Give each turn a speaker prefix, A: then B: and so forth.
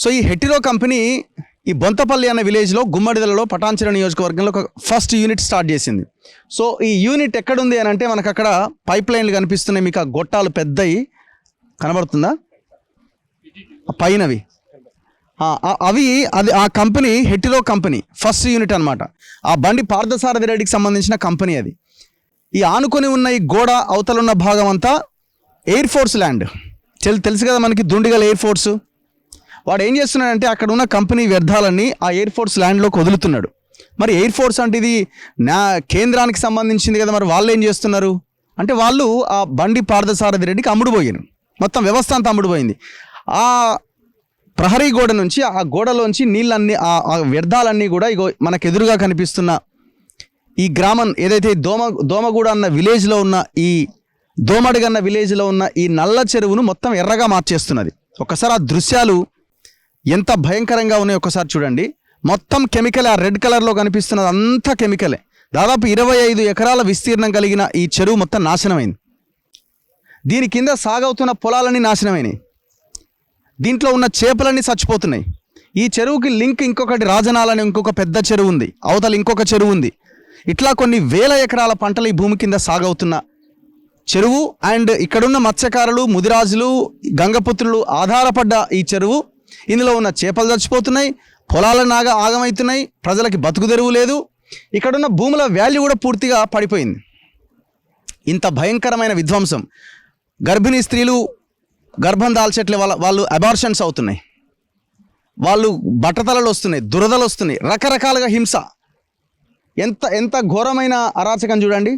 A: So ఈ Hetero company ఈ బొంతపల్లి అనే విలేజ్లో గుమ్మడిదలలో పటాన్చెరు నియోజకవర్గంలో ఒక ఫస్ట్ యూనిట్ స్టార్ట్ చేసింది. సో ఈ యూనిట్ ఎక్కడుంది అని అంటే మనకు అక్కడ పైప్ లైన్లు కనిపిస్తున్నాయి, మీకు ఆ గొట్టాలు పెద్దవి కనబడుతుందా పైనవి, అవి అది ఆ company Hetero company first unit అనమాట. ఆ బండి పార్థసారథి రెడ్డికి సంబంధించిన కంపెనీ అది. ఈ ఆనుకొని ఉన్న ఈ గోడ అవతలున్న భాగం అంతా ఎయిర్ ఫోర్స్ ల్యాండ్. తెలుసు కదా మనకి దుండిగల్ ఎయిర్ ఫోర్స్. వాడు ఏం చేస్తున్నాడంటే అక్కడ ఉన్న కంపెనీ వ్యర్థాలన్నీ ఆ ఎయిర్ ఫోర్స్ ల్యాండ్లోకి వదులుతున్నాడు. మరి ఎయిర్ ఫోర్స్ అంటే ఇది కేంద్రానికి సంబంధించింది కదా, మరి వాళ్ళు ఏం చేస్తున్నారు అంటే వాళ్ళు ఆ బండి పార్థసారథి రెడ్డికి అమ్ముడుపోయాను, మొత్తం వ్యవస్థ అంతా అమ్ముడుపోయింది. ఆ ప్రహరీ గోడ నుంచి ఆ గోడలోంచి నీళ్ళన్నీ ఆ వ్యర్థాలన్నీ కూడా ఇగో మనకు ఎదురుగా కనిపిస్తున్న ఈ గ్రామం ఏదైతే దోమగూడ అన్న విలేజ్లో ఉన్న ఈ దోమడిగ అన్న విలేజ్లో ఉన్న ఈ నల్ల చెరువును మొత్తం ఎర్రగా మార్చేస్తున్నది. ఒకసారి ఆ దృశ్యాలు ఎంత భయంకరంగా ఉన్నాయో ఒకసారి చూడండి. మొత్తం కెమికల్, ఆ రెడ్ కలర్లో కనిపిస్తున్నది అంతా కెమికలే. దాదాపు 25 ఎకరాల విస్తీర్ణం కలిగిన ఈ చెరువు మొత్తం నాశనమైంది. దీని కింద సాగవుతున్న పొలాలన్నీ నాశనమైనాయి. దీంట్లో ఉన్న చేపలన్నీ చచ్చిపోతున్నాయి. ఈ చెరువుకి లింక్ ఇంకొకటి రాజనాలని ఇంకొక పెద్ద చెరువు ఉంది, అవతల ఇంకొక చెరువు ఉంది. ఇట్లా కొన్ని వేల ఎకరాల పంటలు ఈ భూమి కింద సాగవుతున్న చెరువు. అండ్ ఇక్కడున్న మత్స్యకారులు, ముదిరాజులు, గంగపుత్రులు ఆధారపడ్డ ఈ చెరువు. ఇందులో ఉన్న చేపలు చచ్చిపోతున్నాయి, పొలాల నాగా ఆగమవుతున్నాయి, ప్రజలకి బతుకు తెరువు లేదు. ఇక్కడున్న భూముల వాల్యూ కూడా పూర్తిగా పడిపోయింది. ఇంత భయంకరమైన విధ్వంసం. గర్భిణీ స్త్రీలు గర్భం దాల్చట్లే, వాళ్ళు అబార్షన్స్ అవుతున్నాయి, వాళ్ళు బట్టతలలు వస్తున్నాయి, దురదలు వస్తున్నాయి, రకరకాలుగా హింస. ఎంత ఘోరమైన అరాచకం చూడండి.